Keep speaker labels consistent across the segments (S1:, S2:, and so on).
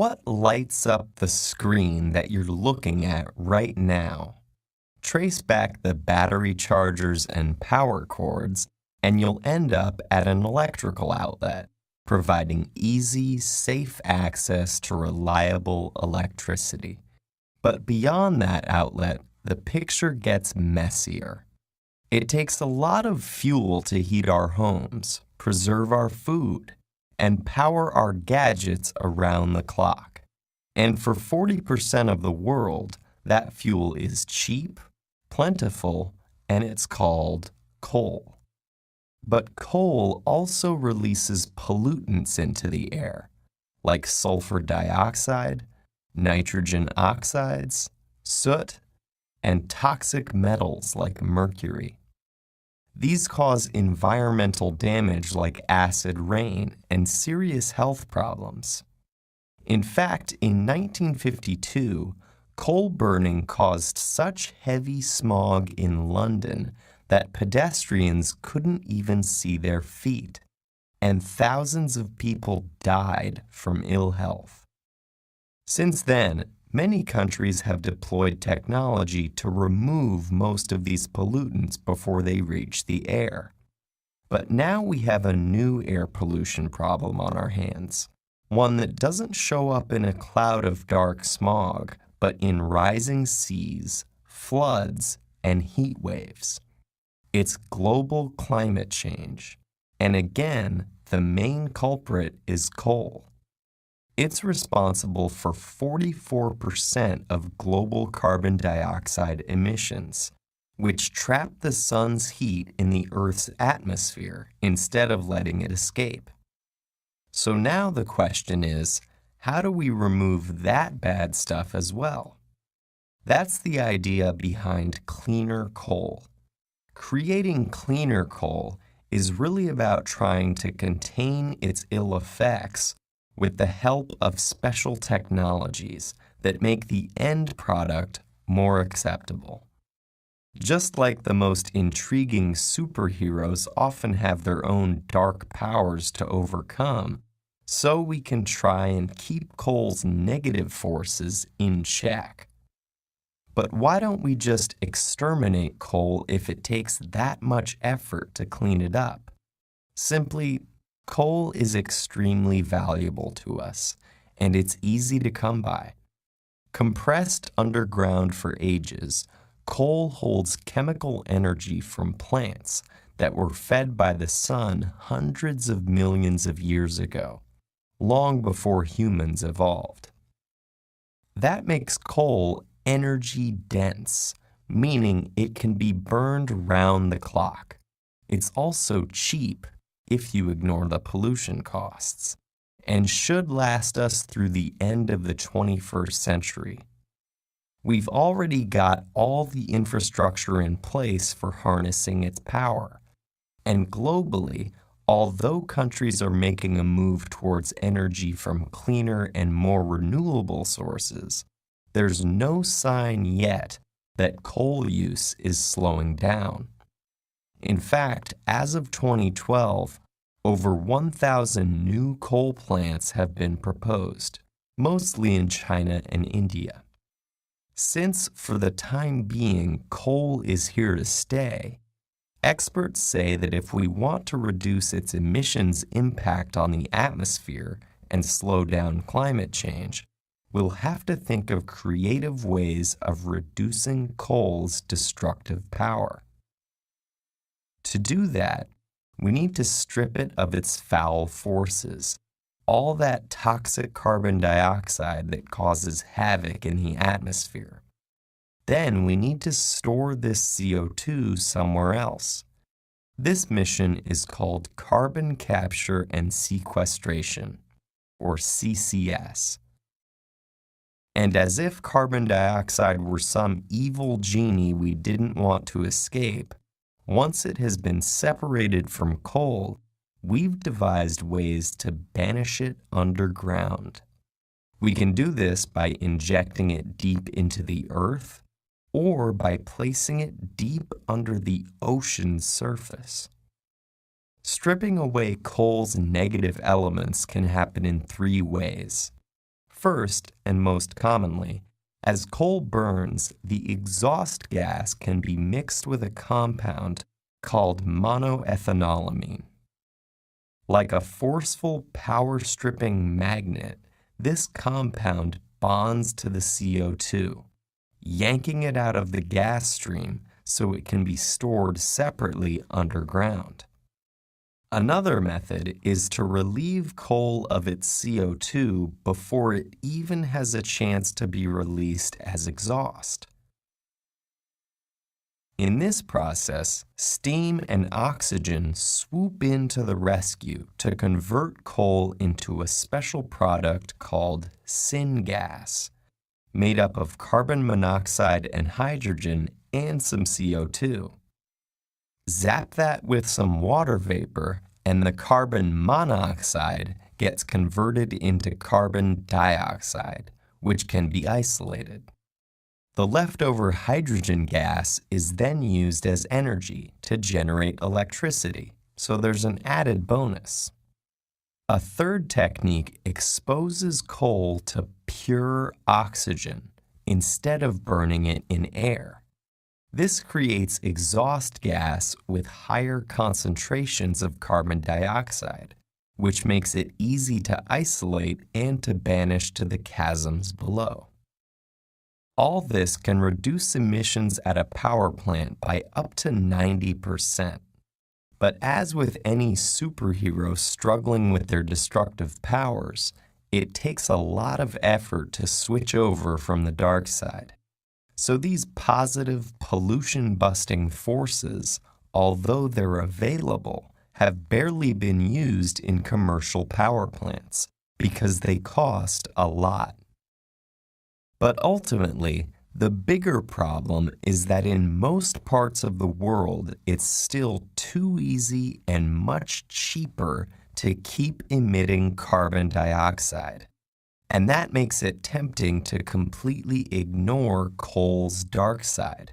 S1: what lights up the screen that you're looking at right now? Trace back the battery chargers and power cords, and you'll end up at an electrical outlet, providing easy, safe access to reliable electricity. But beyond that outlet, the picture gets messier. It takes a lot of fuel to heat our homes, preserve our food, and power our gadgets around the clock. And for 40% of the world, that fuel is cheap, plentiful, and it's called coal. But coal also releases pollutants into the air, like sulfur dioxide, nitrogen oxides, soot, and toxic metals like mercury. These cause environmental damage like acid rain and serious health problems. In fact, in 1952, coal burning caused such heavy smog in London that pedestrians couldn't even see their feet, and thousands of people died from ill health. Since then, many countries have deployed technology to remove most of these pollutants before they reach the air. But now we have a new air pollution problem on our hands, one that doesn't show up in a cloud of dark smog, but in rising seas, floods, and heat waves. It's global climate change, and again, the main culprit is coal. It's responsible for 44% of global carbon dioxide emissions, which trap the sun's heat in the Earth's atmosphere instead of letting it escape. So now the question is, how do we remove that bad stuff as well? That's the idea behind cleaner coal. Creating cleaner coal is really about trying to contain its ill effects with the help of special technologies that make the end product more acceptable. Just like the most intriguing superheroes often have their own dark powers to overcome, so we can try and keep coal's negative forces in check. But why don't we just exterminate coal if it takes that much effort to clean it up? Simply, coal is extremely valuable to us, and it's easy to come by. Compressed underground for ages, coal holds chemical energy from plants that were fed by the sun hundreds of millions of years ago, long before humans evolved. That makes coal energy dense, meaning it can be burned round the clock. It's also cheap if you ignore the pollution costs, and should last us through the end of the 21st century. We've already got all the infrastructure in place for harnessing its power, and globally, although countries are making a move towards energy from cleaner and more renewable sources, there's no sign yet that coal use is slowing down. In fact, as of 2012, over 1,000 new coal plants have been proposed, mostly in China and India. Since, for the time being, coal is here to stay, experts say that if we want to reduce its emissions impact on the atmosphere and slow down climate change, we'll have to think of creative ways of reducing coal's destructive power. To do that, we need to strip it of its foul forces, all that toxic carbon dioxide that causes havoc in the atmosphere. Then we need to store this CO2 somewhere else. This mission is called Carbon Capture and Sequestration, or CCS. And as if carbon dioxide were some evil genie we didn't want to escape, once it has been separated from coal, we've devised ways to banish it underground. We can do this by injecting it deep into the earth or by placing it deep under the ocean's surface. Stripping away coal's negative elements can happen in three ways. First, and most commonly, as coal burns, the exhaust gas can be mixed with a compound called monoethanolamine. Like a forceful, power-stripping magnet, this compound bonds to the CO2, yanking it out of the gas stream so it can be stored separately underground. Another method is to relieve coal of its CO2 before it even has a chance to be released as exhaust. In this process, steam and oxygen swoop in to the rescue to convert coal into a special product called syngas, made up of carbon monoxide and hydrogen and some CO2. Zap that with some water vapor, and the carbon monoxide gets converted into carbon dioxide, which can be isolated. The leftover hydrogen gas is then used as energy to generate electricity, so there's an added bonus. A third technique exposes coal to pure oxygen instead of burning it in air. This creates exhaust gas with higher concentrations of carbon dioxide, which makes it easy to isolate and to banish to the chasms below. All this can reduce emissions at a power plant by up to 90%. But as with any superhero struggling with their destructive powers, it takes a lot of effort to switch over from the dark side. So these positive pollution-busting forces, although they're available, have barely been used in commercial power plants because they cost a lot. But ultimately, the bigger problem is that in most parts of the world, it's still too easy and much cheaper to keep emitting carbon dioxide. And that makes it tempting to completely ignore coal's dark side.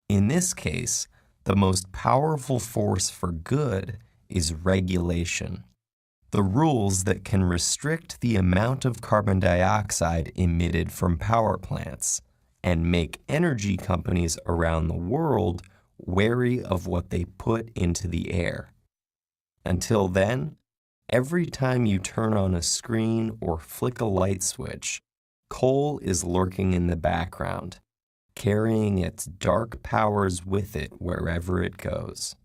S1: In this case, the most powerful force for good is regulation. The rules that can restrict the amount of carbon dioxide emitted from power plants and make energy companies around the world wary of what they put into the air. Until then, every time you turn on a screen or flick a light switch, coal is lurking in the background, carrying its dark powers with it wherever it goes.